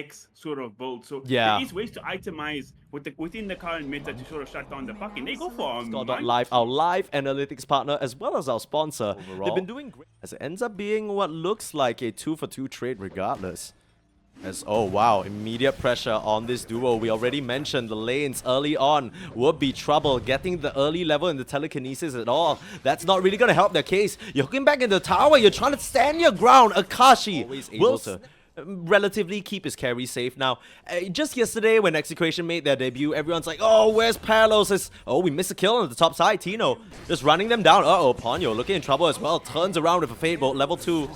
X sort of build. So yeah, there is ways to itemize within the current meta to sort of shut down the puck, and they go for Live, our live analytics partner as well as our sponsor. Overall, they've been doing great as it ends up being what looks like a 2-for-2 trade regardless. As, oh wow, immediate pressure on this duo. We already mentioned the lanes early on would be trouble. Getting the early level in the telekinesis at all, that's not really going to help their case. You're hooking back in the tower, you're trying to stand your ground. Akashi always able to relatively keep his carry safe. Now, just yesterday when Execration made their debut, everyone's like, oh, where's Palos? Oh, we missed a kill on the top side. Tino just running them down. Uh-oh, Ponyo looking in trouble as well. Turns around with a Fade Bolt, level 2.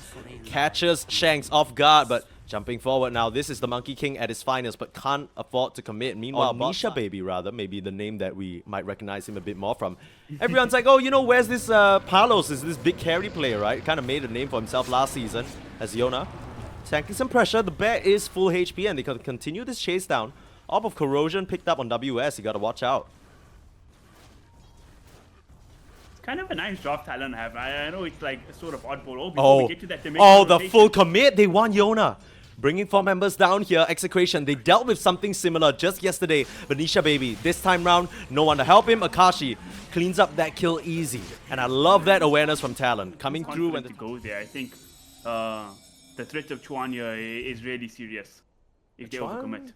Catches Shanks off guard, but jumping forward now, this is the Monkey King at his finest, but can't afford to commit. Meanwhile, Nisha Baby, rather, maybe the name that we might recognize him a bit more from. Everyone's like, oh, you know, where's this Palos? Is this big carry player, right? Kind of made a name for himself last season as Yona. Tanking some pressure. The bear is full HP, and they can continue this chase down. Orb of Corrosion picked up on WS. You gotta watch out. Kind of a nice drop Talon have. I know it's like a sort of oddball. Oh, we get to that the full commit. They want Yona. Bringing 4 members down here, Execration. They dealt with something similar just yesterday. Venetia Baby, this time round, no one to help him. Akashi cleans up that kill easy. And I love that awareness from Talon. Coming through when to go there. I think the threat of Chuan here is really serious if they overcommit.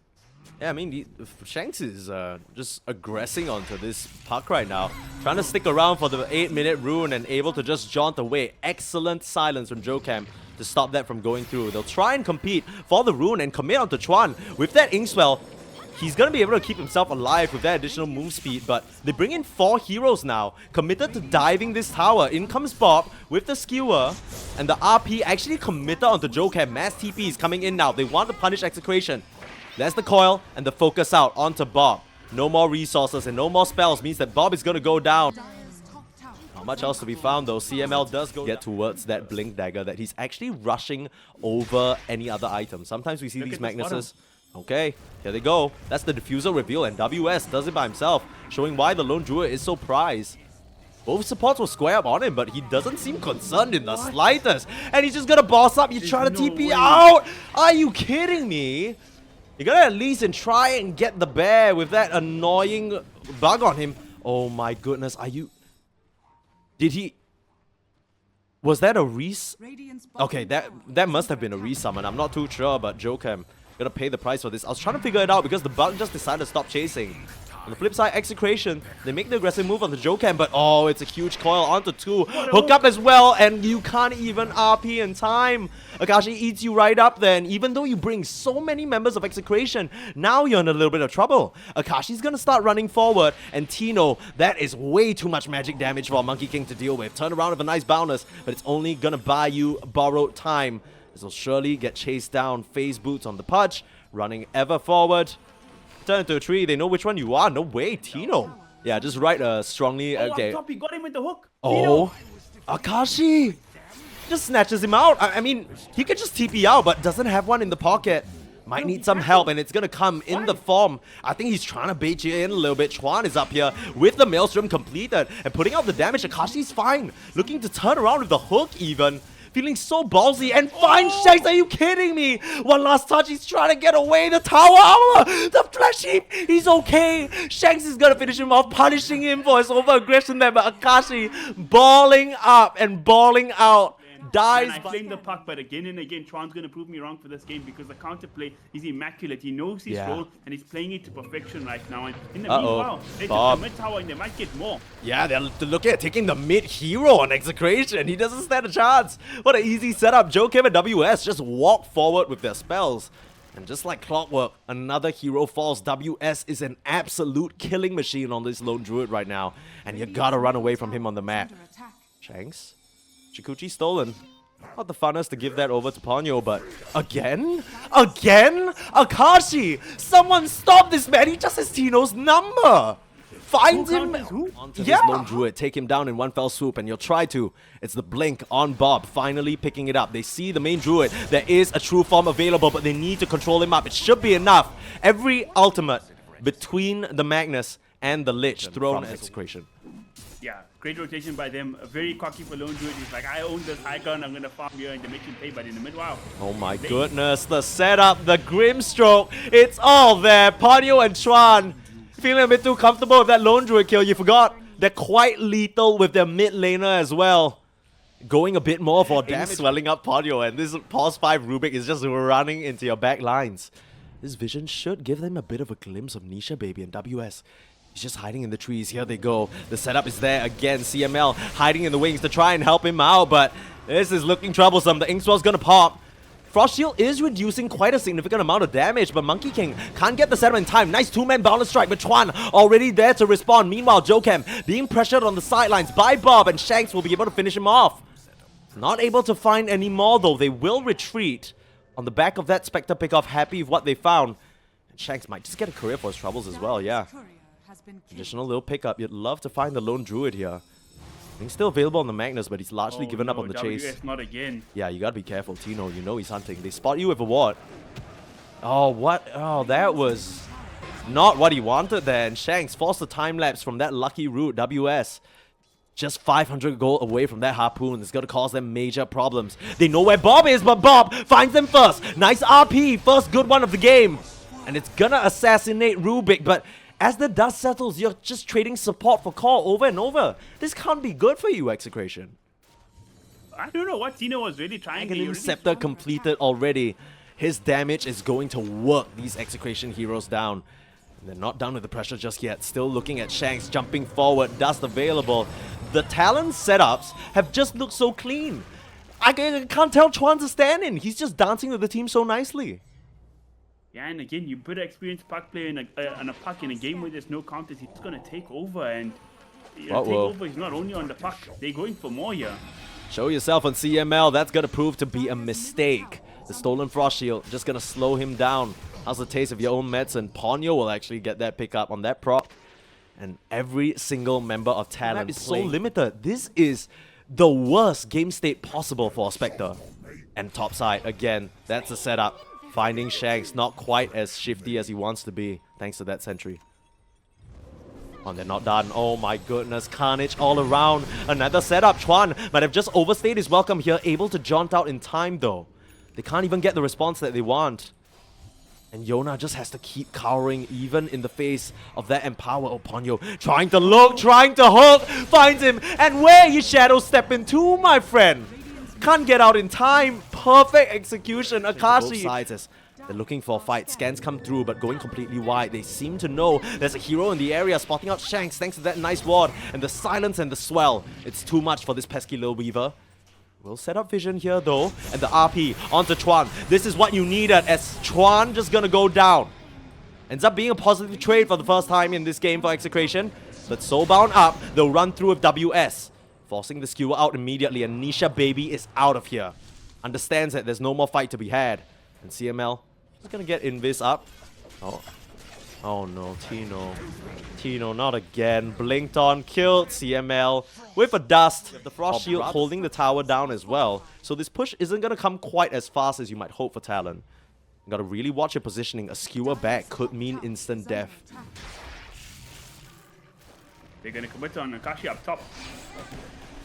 Yeah, I mean, Shanks is just aggressing onto this puck right now. Trying to stick around for the 8-minute rune and able to just jaunt away. Excellent silence from Jocam to stop that from going through. They'll try and compete for the rune and commit onto Chuan. With that Inkswell, he's going to be able to keep himself alive with that additional move speed, but they bring in 4 heroes now, committed to diving this tower. In comes Bob with the skewer, and the RP actually committed onto Jocam. Mass TP is coming in now. They want to punish Execration. There's the coil and the focus out onto Bob. No more resources and no more spells means that Bob is going to go down. Not much else to be found though. CML does get towards that Blink Dagger that he's actually rushing over any other item. Sometimes we see these Magnuses. Okay, here they go. That's the diffuser reveal, and WS does it by himself, showing why the Lone Druid is so prized. Both supports will square up on him, but he doesn't seem concerned in the slightest. And he's just gonna boss up. You're trying to TP out. Are you kidding me? You gotta at least try and get the bear with that annoying bug on him. Oh my goodness, are you... Did he... Was that a res... Okay, that must have been a resummon. I'm not too sure, but Jocam gonna pay the price for this. I was trying to figure it out because the bug just decided to stop chasing. On the flip side, Execration, they make the aggressive move on the Jocam, but oh, it's a huge coil onto 2. Hook up as well, and you can't even RP in time. Akashi eats you right up then. Even though you bring so many members of Execration, now you're in a little bit of trouble. Akashi's gonna start running forward, and Tino, that is way too much magic damage for Monkey King to deal with. Turn around with a nice bonus, but it's only gonna buy you borrowed time. This will surely get chased down. Phase boots on the Pudge, running ever forward. Turn into a tree. They know which one you are. No way, Tino. Yeah, just right strongly. Okay. Up top, he got him with the hook. Oh, Akashi just snatches him out. I mean, he could just TP out, but doesn't have one in the pocket. Might need some help, and it's gonna come in the form. I think he's trying to bait you in a little bit. Chuan is up here with the Maelstrom completed and putting out the damage. Akashi's fine. Looking to turn around with the hook even. Feeling so ballsy and fine. Shanks, are you kidding me? One last touch, he's trying to get away. The tower, the flash heap, he's okay. Shanks is gonna finish him off, punishing him for his over-aggression there, but Akashi balling up and balling out. Dies. I claim the puck, but again and again, Chuan's going to prove me wrong for this game because the counterplay is immaculate. He knows his role and he's playing it to perfection right now. And in the meanwhile, they took the mid tower and they might get more. Yeah, they're looking at taking the mid hero on Execration. He doesn't stand a chance. What an easy setup. Jocam and WS just walk forward with their spells. And just like clockwork, another hero falls. WS is an absolute killing machine on this Lone Druid right now. And you gotta run away from him on the map. Shanks? Chikuchi stolen. Not the funnest to give that over to Ponyo, but again? Again? Akashi! Someone stop this man! He just has Tino's number! Finds him onto his Lone Druid, take him down in one fell swoop, and you'll try to. It's the blink on Bob, finally picking it up. They see the main Druid. There is a true form available, but they need to control him up. It should be enough. Every ultimate between the Magnus and the Lich thrown at Execration. Yeah, Great rotation by them. Very cocky for Lone Druid. He's like, I own this high ground. I'm going to farm here and they make him pay. But in the mid, wow. Oh my goodness. The setup, the Grimstroke. It's all there. Ponyo and Chuan feeling a bit too comfortable with that Lone Druid kill. You forgot they're quite lethal with their mid laner as well. Going a bit more for damage, swelling up Ponyo, and this pause 5 Rubik is just running into your back lines. This vision should give them a bit of a glimpse of Nisha Baby and WS. He's just hiding in the trees. Here they go. The setup is there again. CML hiding in the wings to try and help him out, but this is looking troublesome. The Inkswell's gonna pop. Frost Shield is reducing quite a significant amount of damage, but Monkey King can't get the setup in time. Nice two-man balance strike, but Chuan already there to respond. Meanwhile, Jocam being pressured on the sidelines by Bob, and Shanks will be able to finish him off. Not able to find any more though. They will retreat on the back of that Spectre pickoff, happy with what they found. And Shanks might just get a career for his troubles as well, yeah. Additional little pickup. You'd love to find the Lone Druid here. He's still available on the Magnus, but he's largely given up on the chase. WS not again. Yeah, you gotta be careful, Tino. You know he's hunting. They spot you with a ward. Oh, what? Oh, that was not what he wanted there. And Shanks forced the time lapse from that lucky route. WS just 500 gold away from that harpoon. It's gonna cause them major problems. They know where Bob is, but Bob finds them first. Nice RP, first good one of the game. And it's gonna assassinate Rubik, but as the dust settles, you're just trading support for core over and over. This can't be good for you, Execration. I don't know what Tino was really trying to do. Scepter completed already. His damage is going to work these Execration heroes down. And they're not done with the pressure just yet. Still looking at Shanks jumping forward, dust available. The Talon setups have just looked so clean. I can't tell Chuan's standing. He's just dancing with the team so nicely. Yeah, and again, you put an experienced puck player in a puck in a game where there's no counters, he's going to take over. And take over is not only on the puck, they're going for more here. Show yourself on CML. That's going to prove to be a mistake. The stolen Frost Shield just going to slow him down. How's the taste of your own medicine? Ponyo will actually get that pickup on that proc. And every single member of Talon is so limited. This is the worst game state possible for a Spectre. And topside, again, that's the setup. Finding Shanks not quite as shifty as he wants to be, thanks to that sentry. Oh, they're not done. Oh my goodness, carnage all around. Another setup. Chuan might have just overstayed his welcome here, able to jaunt out in time though. They can't even get the response that they want. And Yona just has to keep cowering even in the face of that empower. Oh, Ponyo trying to look, trying to hook, finds him. And where you shadow step into, my friend? Can't get out in time. Perfect execution. Akashi. Both sides as they're looking for a fight. Scans come through, but going completely wide. They seem to know there's a hero in the area, spotting out Shanks thanks to that nice ward. And the silence and the swell. It's too much for this pesky little Weaver. We'll set up vision here though. And the RP onto Chuan. This is what you needed as Chuan just gonna go down. Ends up being a positive trade for the first time in this game for Execration. But Soulbound up, they'll run through with WS. Forcing the skewer out immediately, and Nisha Baby is out of here. Understands that there's no more fight to be had. And CML is gonna get Invis up. Oh no, Tino. Tino, not again. Blinked on, killed CML with a dust. The Frost Shield holding the tower down as well. So this push isn't gonna come quite as fast as you might hope for Talon. You gotta really watch your positioning. A skewer back could mean instant death. They're gonna commit on Akashi up top.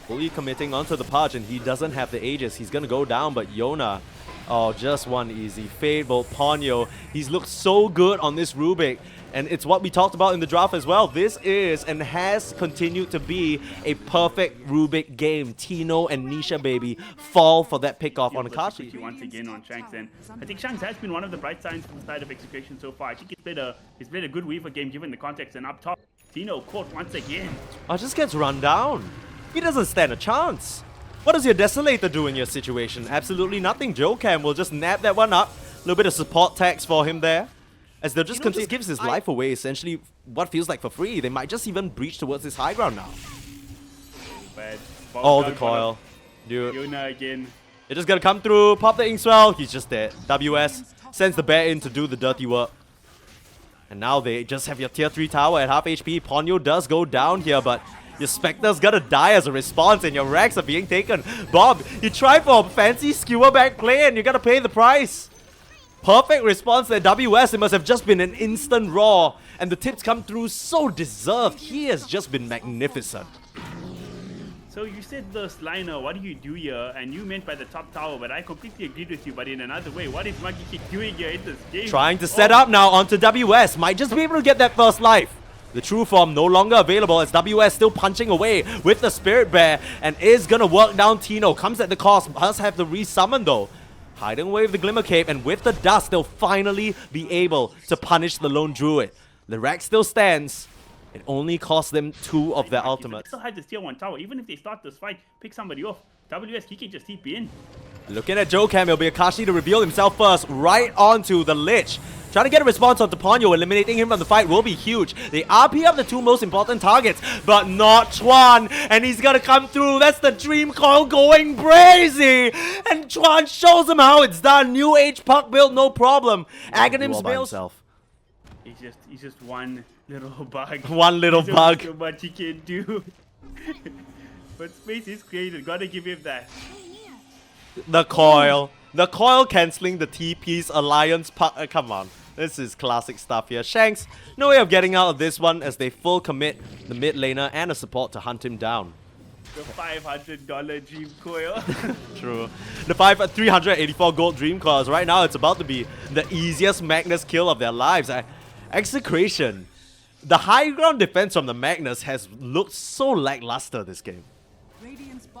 Fully committing onto the Pudge, and he doesn't have the Aegis. He's gonna go down, but Yona, oh, just one easy. Fable, Ponyo, he's looked so good on this Rubik. And it's what we talked about in the draft as well. This is and has continued to be a perfect Rubik game. Tino and Nisha Baby fall for that pickoff on Akashi. Once again on Shanks, and I think Shanks has been one of the bright signs from the side of Execration so far. I think he's played a good Weaver game given the context, and up top, Tino caught once again. Oh, just gets run down. He doesn't stand a chance. What does your Desolator do in your situation? Absolutely nothing. Jocam will just nab that one up. A little bit of support tax for him there. As they'll just continue, gives his life away, essentially what feels like for free. They might just even breach towards his high ground now. Oh, the coil. Dude. Yona again. They're just gonna come through, pop the Inkswell. He's just dead. WS sends the bear in to do the dirty work. And now they just have your tier 3 tower at half HP. Ponyo does go down here, but your Spectre's gonna die as a response and your racks are being taken. Bob, you tried for a fancy skewer back play and you gotta pay the price. Perfect response there. WS, it must have just been an instant raw. And the tips come through so deserved. He has just been magnificent. So you said the Sliner, what do you do here? And you meant by the top tower, but I completely agreed with you, but in another way. What is Monkey Kid doing here in this game? Trying to set up now onto WS. Might just be able to get that first life. The true form no longer available as WS still punching away with the Spirit Bear and is gonna work down Tino. Comes at the cost, must have the resummon though. Hiding away with the Glimmer Cape, and with the dust they'll finally be able to punish the Lone Druid. The rack still stands. It only cost them 2 of their ultimates. They still have this tier 1 tower. Even if they start this fight, pick somebody off. WS, he can just TP in. Looking at JoeCam, it'll be Akashi to reveal himself first, right onto the Lich. Trying to get a response onto Ponyo, eliminating him from the fight will be huge. They RP up the 2 most important targets, but not Chuan. And he's gonna come through. That's the Dream Coil going crazy. And Chuan shows him how it's done. New Age puck build, no problem. Aghanims builds. He's just one little bug. One little bug. So much he can do. But space is created. Gotta give him that. The coil. The coil cancelling the TP's alliance puck. Come on. This is classic stuff here. Shanks, no way of getting out of this one as they full commit the mid laner and a support to hunt him down. The $500 Dream Coil. True. The 384 gold Dream Coils. Right now it's about to be the easiest Magnus kill of their lives. Execration. The high ground defense from the Magnus has looked so lackluster this game.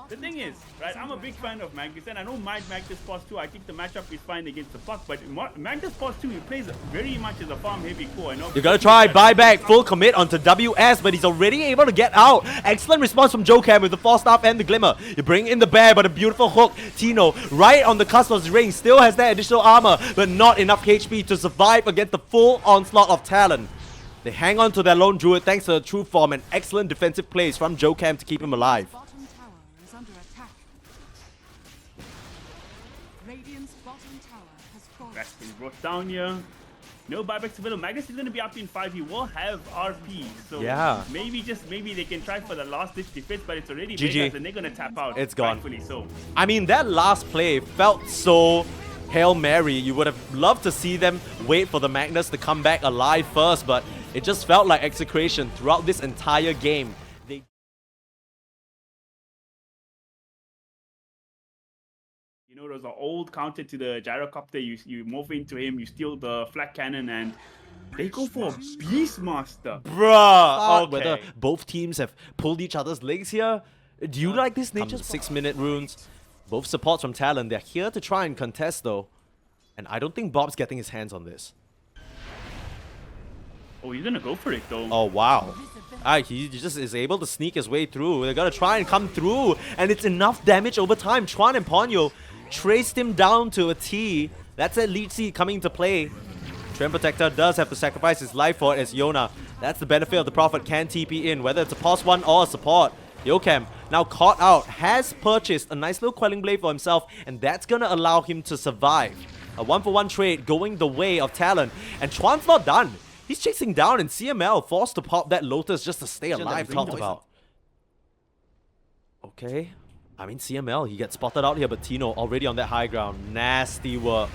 The thing is, right, I'm a big fan of Magnus, and I don't mind Magnus Pos 2. I think the matchup is fine against the puck, but Magnus Pos 2, he plays very much as a farm-heavy core. You're gonna try buyback, full commit onto WS, but he's already able to get out. Excellent response from JoeCam with the Force Staff and the Glimmer. You bring in the Bear, but a beautiful hook. Tino, right on the cusp of his ring, still has that additional armor, but not enough HP to survive against the full onslaught of Talon. They hang on to their Lone Druid thanks to the true form and excellent defensive plays from JoeCam to keep him alive. That's been brought down here. No buybacks available. Magnus is going to be up in 5. He will have RP. So yeah, maybe they can try for the last ditch defense, but it's already GG. and they're going to tap out. It's gone. Rightfully so. I mean, that last play felt so Hail Mary. You would have loved to see them wait for the Magnus to come back alive first, but it just felt like Execration throughout this entire game. You know, there's an old counter to the gyrocopter. You move into him, you steal the flak cannon, and they go for a Beastmaster. Bruh! Okay. Whether both teams have pulled each other's legs here? Do you like this nature? 6-minute runes. Both supports from Talon. They're here to try and contest though. And I don't think Bob's getting his hands on this. Oh, he's gonna go for it though. Oh, wow. He just is able to sneak his way through. They're gonna try and come through. And it's enough damage over time. Chuan and Ponyo traced him down to a T. That's a lead seed coming into play. Trend Protector does have to sacrifice his life for it as Yona. That's the benefit of the Prophet can TP in, whether it's a pos 1 or a support. JoeCam, now caught out, has purchased a nice little Quelling Blade for himself, and that's gonna allow him to survive. A 1-for-1 trade going the way of Talon, and Chuan's not done. He's chasing down, and CML forced to pop that Lotus just to stay alive, talked about. Okay. I mean, CML, he gets spotted out here, but Tino already on that high ground. Nasty work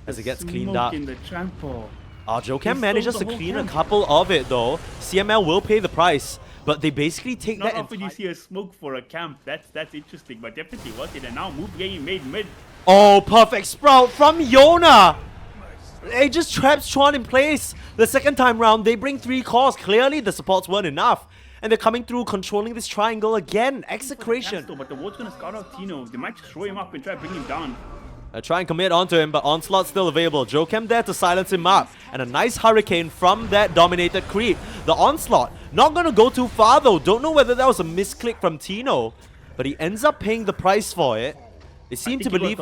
as it gets cleaned up. In the trample. JoeCam manages to clean a couple of it though. CML will pay the price, but they basically take that. Not often you see a smoke for a camp. That's interesting, but definitely worth it. And now move getting made mid. Oh, perfect sprout from Yona. They just traps Chuan in place. The second time round, they bring 3 cores. Clearly, the supports weren't enough. And they're coming through, controlling this triangle again. Execration. But the Ward's gonna scout out Tino. They might just throw him up and try to bring him down. Try and commit onto him, but Onslaught's still available. JoeCam there to silence him up. And a nice hurricane from that dominated creep. The Onslaught, not gonna go too far though. Don't know whether that was a misclick from Tino, but he ends up paying the price for it. They seem to believe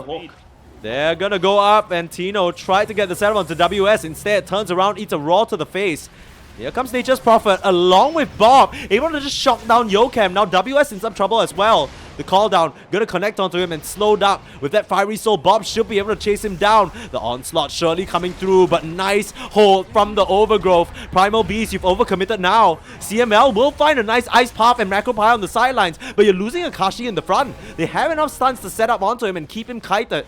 they're gonna go up, and Tino tried to get the setup onto WS. Instead, turns around, eats a raw to the face. Here comes Nature's Prophet along with Bob, able to just shock down JoeCam. Now WS in some trouble as well. The call down, gonna connect onto him and slowed up. With that Fiery Soul, Bob should be able to chase him down. The Onslaught surely coming through, but nice hold from the Overgrowth. Primal Beast, you've overcommitted now. CML will find a nice Ice Path and Macro Pie on the sidelines, but you're losing Akashi in the front. They have enough stuns to set up onto him and keep him kited.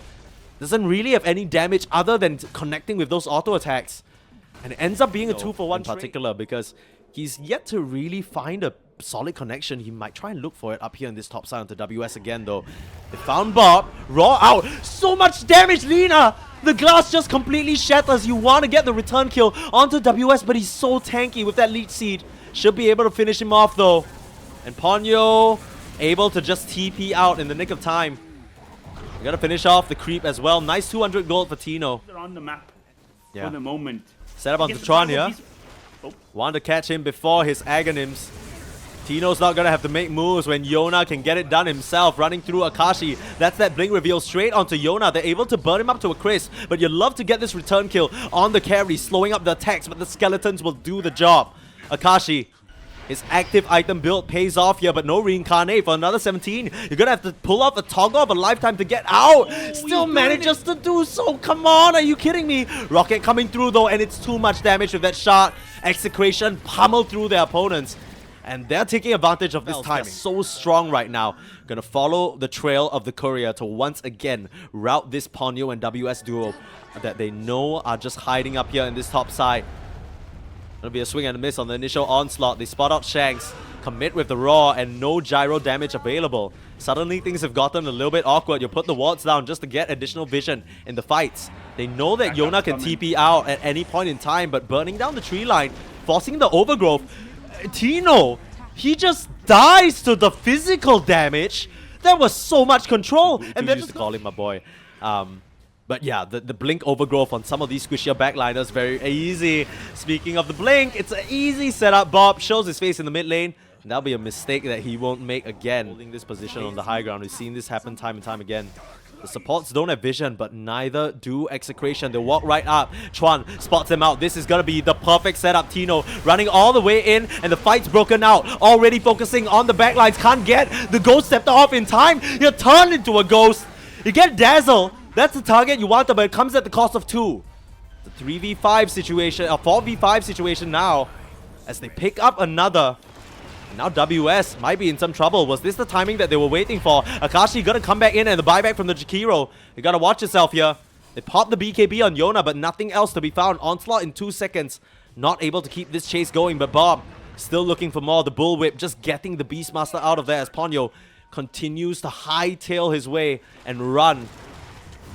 Doesn't really have any damage other than connecting with those auto attacks. And it ends up being a 2-for-1 in particular because he's yet to really find a solid connection. He might try and look for it up here in this top side onto WS again, though. They found Bob. Raw out. So much damage, Lina! The glass just completely shatters. You want to get the return kill onto WS, but he's so tanky with that leech seed. Should be able to finish him off, though. And Ponyo able to just TP out in the nick of time. We gotta finish off the creep as well. Nice 200 gold for Tino. They're on the map for the moment. Set up onto Tron here. Want to catch him before his Aghanims. Tino's not gonna have to make moves when Yona can get it done himself, running through Akashi. That's that blink reveal straight onto Yona. They're able to burn him up to a crisp, but you'd love to get this return kill on the carry, slowing up the attacks, but the skeletons will do the job. Akashi, his active item build pays off here, but no reincarnate for another 17. You're gonna have to pull off a toggle of a lifetime to get out. Still manages to do so. Come on, are you kidding me? Rocket coming through though, and it's too much damage with that shot. Execration pummeled through their opponents. And they're taking advantage of this timing. They're so strong right now. Gonna follow the trail of the courier to once again rout this Ponyo and WS duo that they know are just hiding up here in this top side. Gonna be a swing and a miss on the initial onslaught. They spot out Shanks, commit with the raw, and no gyro damage available. Suddenly things have gotten a little bit awkward. You put the wards down just to get additional vision in the fights. They know that Yona can TP out at any point in time, but burning down the tree line, forcing the overgrowth. Tino, he just dies to the physical damage. That was so much control. And then just call him my boy. But yeah, the blink overgrowth on some of these squishier backliners, very easy. Speaking of the blink, it's an easy setup. Bob shows his face in the mid lane. And that'll be a mistake that he won't make again. Holding this position on the high ground. We've seen this happen time and time again. The supports don't have vision, but neither do Execration. They walk right up. Chuan spots them out. This is gonna be the perfect setup. Tino running all the way in, and the fight's broken out. Already focusing on the backlines. Can't get the ghost stepped off in time. You're turned into a ghost. You get Dazzle. That's the target you want, but it comes at the cost of 2. The 3v5 situation, a 4v5 situation now, as they pick up another. Now WS might be in some trouble. Was this the timing that they were waiting for? Akashi gonna come back in, and the buyback from the Jakiro. You gotta watch yourself here. They pop the BKB on Yona, but nothing else to be found. Onslaught in 2 seconds. Not able to keep this chase going, but Bob still looking for more. The bullwhip just getting the Beastmaster out of there as Ponyo continues to hightail his way and run.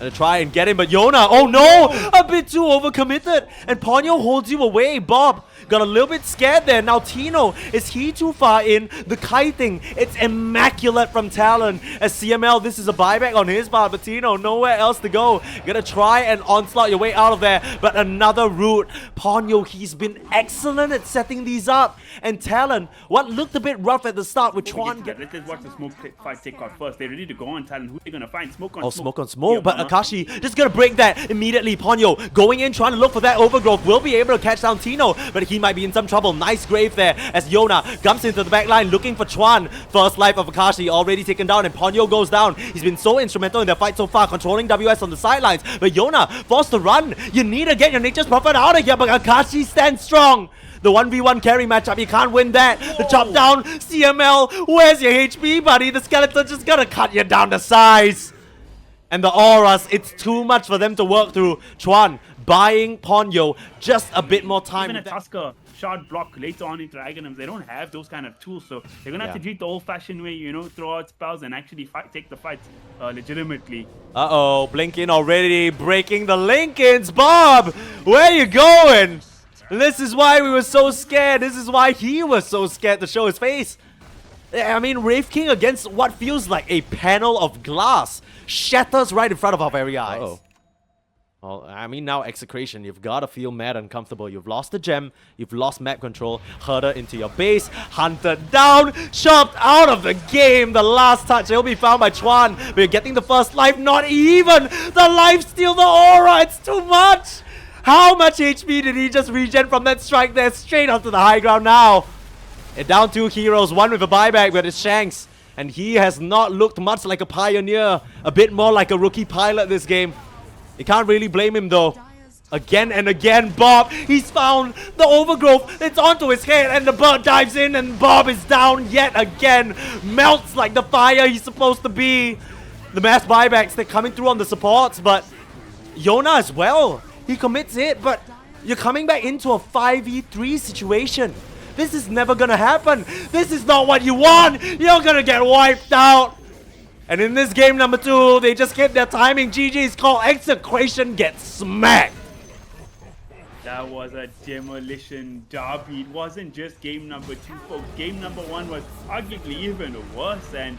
And try and get him, but Yona, oh no! A bit too overcommitted! And Ponyo holds you away. Bob got a little bit scared there. Now Tino, is he too far in? The kiting, it's immaculate from Talon. As CML, this is a buyback on his part, but Tino, nowhere else to go. Gonna try and onslaught your way out of there, but another route. Ponyo, he's been excellent at setting these up. And Talon, what looked a bit rough at the start with Chuan. Let's just watch the smoke fight take out first. They're ready to go on Talon. Who are they gonna find? Smoke on smoke. smoke. Smoke on smoke, but Akashi just gonna break that immediately. Ponyo going in, trying to look for that overgrowth. Will be able to catch down Tino, but he might be in some trouble. Nice grave there as Yona jumps into the back line looking for Chuan. First life of Akashi already taken down, and Ponyo goes down. He's been so instrumental in their fight so far, controlling WS on the sidelines. But Yona forced to run. You need to get your Nature's Prophet out of here, but Akashi stands strong. The 1v1 carry matchup, you can't win that. The chop down, CML, where's your HP, buddy? The skeleton just gonna cut you down to size. And the auras, it's too much for them to work through. Chuan buying Ponyo just a bit more time. Even a Tusker shot block later on into Aghanims, they don't have those kind of tools, so they're gonna have to do it the old-fashioned way, you know, throw out spells and actually take the fight legitimately. Uh-oh, Blinkin already breaking the Linkins. Bob, where you going? This is why we were so scared. This is why he was so scared to show his face. I mean, Wraith King against what feels like a panel of glass shatters right in front of our very eyes. Uh-oh. Well, I mean, now Execration, you've got to feel mad uncomfortable. You've lost the gem, you've lost map control, herder into your base, hunted down, chopped out of the game. The last touch, he'll be found by Chuan. We're getting the first life, not even the life steal, the aura, it's too much. How much HP did he just regen from that strike there? Straight onto the high ground now. And down 2 heroes, one with a buyback, but it's Shanks. And he has not looked much like a pioneer. A bit more like a rookie pilot this game. You can't really blame him though. Again and again, Bob, he's found the overgrowth. It's onto his head and the bird dives in and Bob is down yet again. Melts like the fire he's supposed to be. The mass buybacks, they're coming through on the supports, but Yona as well. He commits it, but you're coming back into a 5v3 situation. This is never gonna happen. This is not what you want. You're gonna get wiped out. And in this game number 2, they just kept their timing. GG's called. Execration gets smacked. That was a demolition derby. It wasn't just game number 2, folks. Game number 1 was arguably even worse, and